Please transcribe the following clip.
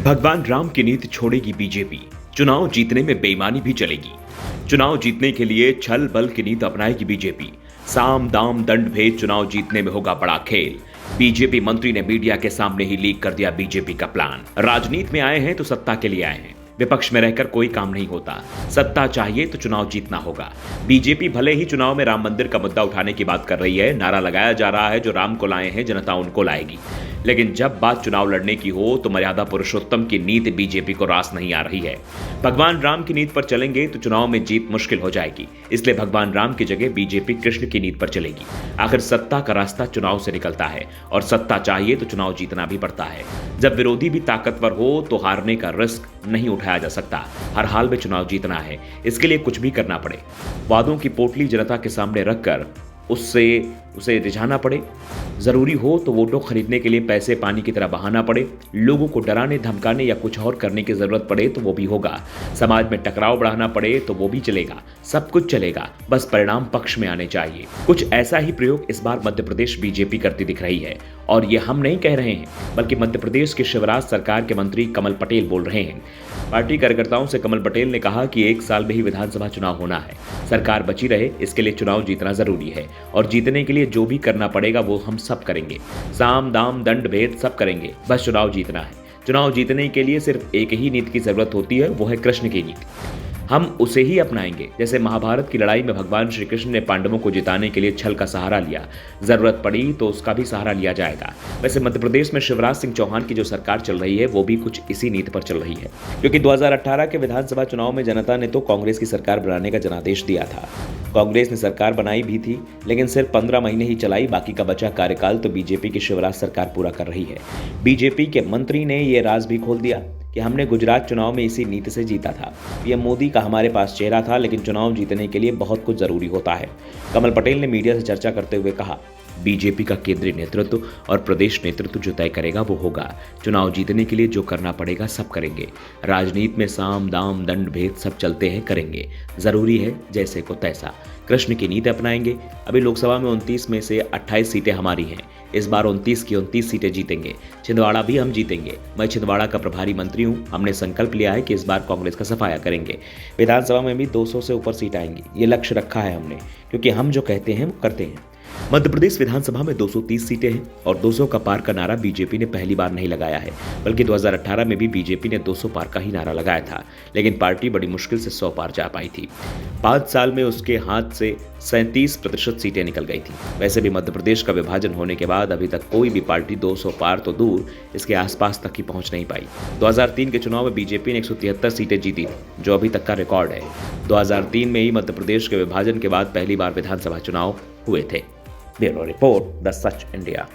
भगवान राम की नीति छोड़ेगी बीजेपी। चुनाव जीतने में बेईमानी भी चलेगी। चुनाव जीतने के लिए छल बल की नीति अपनाएगी बीजेपी। साम दाम दंड भेद चुनाव जीतने में होगा बड़ा खेल। बीजेपी मंत्री ने मीडिया के सामने ही लीक कर दिया बीजेपी का प्लान। राजनीति में आए हैं तो सत्ता के लिए आए हैं। विपक्ष में रहकर कोई काम नहीं होता। सत्ता चाहिए तो चुनाव जीतना होगा। बीजेपी भले ही चुनाव में राम मंदिर का मुद्दा उठाने की बात कर रही है, नारा लगाया जा रहा है जो राम को लाए हैं जनता उनको लाएगी, लेकिन जब बात चुनाव लड़ने की हो तो मर्यादा पुरुषोत्तम की नीति बीजेपी को रास नहीं आ रही है। भगवान राम की नीति पर चलेंगे तो चुनाव में जीत मुश्किल हो जाएगी, इसलिए भगवान राम की जगह बीजेपी कृष्ण की नीति पर चलेगी। आखिर सत्ता का रास्ता चुनाव से निकलता है और सत्ता चाहिए तो चुनाव जीतना भी पड़ता है। जब विरोधी भी ताकतवर हो तो हारने का रिस्क नहीं उठाया जा सकता। हर हाल में चुनाव जीतना है, इसके लिए कुछ भी करना पड़े। वादों की पोटली जनता के सामने रखकर उसे रिझाना पड़े। जरूरी हो तो वोटों खरीदने के लिए पैसे पानी की तरह बहाना पड़े। लोगों को डराने धमकाने या कुछ और करने की जरूरत पड़े तो वो भी होगा। समाज में टकराव बढ़ाना पड़े तो वो भी चलेगा। सब कुछ चलेगा, बस परिणाम पक्ष में आने चाहिए। कुछ ऐसा ही प्रयोग इस बार मध्य प्रदेश बीजेपी करती दिख रही है, और ये हम नहीं कह रहे हैं बल्कि मध्य प्रदेश की शिवराज सरकार के मंत्री कमल पटेल बोल रहे हैं। पार्टी कार्यकर्ताओं से कमल पटेल ने कहा कि 1 साल में ही विधानसभा चुनाव होना है। सरकार बची रहे इसके लिए चुनाव जीतना जरूरी है, और जीतने के लिए जो भी करना पड़ेगा वो हम सब करेंगे। साम दाम दंड भेद सब करेंगे, बस चुनाव जीतना है। चुनाव जीतने के लिए सिर्फ एक ही नीति की जरूरत होती है, वो है कृष्ण की नीति। हम उसे ही अपनाएंगे। जैसे महाभारत की लड़ाई में भगवान श्री कृष्ण ने पांडवों को जिताने के लिए छल का सहारा लिया, जरूरत पड़ी तो उसका भी सहारा लिया जाएगा। वैसे मध्य प्रदेश में शिवराज सिंह चौहान की जो सरकार चल रही है वो भी कुछ इसी नीति पर चल रही है, क्योंकि 2018 के विधानसभा चुनाव में जनता ने तो कांग्रेस की सरकार बनाने का जनादेश दिया था। कांग्रेस ने सरकार बनाई भी थी, लेकिन सिर्फ 15 महीने ही चलाई। बाकी का बचा कार्यकाल तो बीजेपी की शिवराज सरकार पूरा कर रही है। बीजेपी के मंत्री ने ये राज भी खोल दिया कि हमने गुजरात चुनाव में इसी नीति से जीता था। पीएम मोदी का हमारे पास चेहरा था, लेकिन चुनाव जीतने के लिए बहुत कुछ जरूरी होता है। कमल पटेल ने मीडिया से चर्चा करते हुए कहा, बीजेपी का केंद्रीय नेतृत्व और प्रदेश नेतृत्व जो तय करेगा वो होगा। चुनाव जीतने के लिए जो करना पड़ेगा सब करेंगे। राजनीति में साम दाम दंड भेद सब चलते हैं, करेंगे। जरूरी है जैसे को तैसा। कृष्ण की नीति अपनाएंगे। अभी लोकसभा में 29 में से 28 सीटें हमारी हैं। इस बार 29 की 29 सीटें जीतेंगे। छिंदवाड़ा भी हम जीतेंगे। मैं छिंदवाड़ा का प्रभारी मंत्री हूं। हमने संकल्प लिया है कि इस बार कांग्रेस का सफाया करेंगे। विधानसभा में भी 200 से ऊपर सीट आएंगी। ये लक्ष्य रखा है हमने, क्योंकि हम जो कहते हैं वो करते हैं। मध्य प्रदेश विधानसभा में 230 सीटें हैं, और 200 का पार का नारा बीजेपी ने पहली बार नहीं लगाया है, बल्कि 2018 में भी बीजेपी ने 200 पार का ही नारा लगाया था, लेकिन पार्टी बड़ी मुश्किल से 100 पार जा पाई थी। 5 साल में उसके हाथ से 37% सीटें निकल गई थी। वैसे भी मध्य प्रदेश का विभाजन होने के बाद अभी तक कोई भी पार्टी 200 पार तो दूर, इसके आसपास तक ही पहुंच नहीं पाई। 2003 के चुनाव में बीजेपी ने 173 सीटें जीती, जो अभी तक का रिकॉर्ड है। 2003 में ही मध्य प्रदेश के विभाजन के बाद पहली बार विधानसभा चुनाव हुए थे। Bureau report, the such India.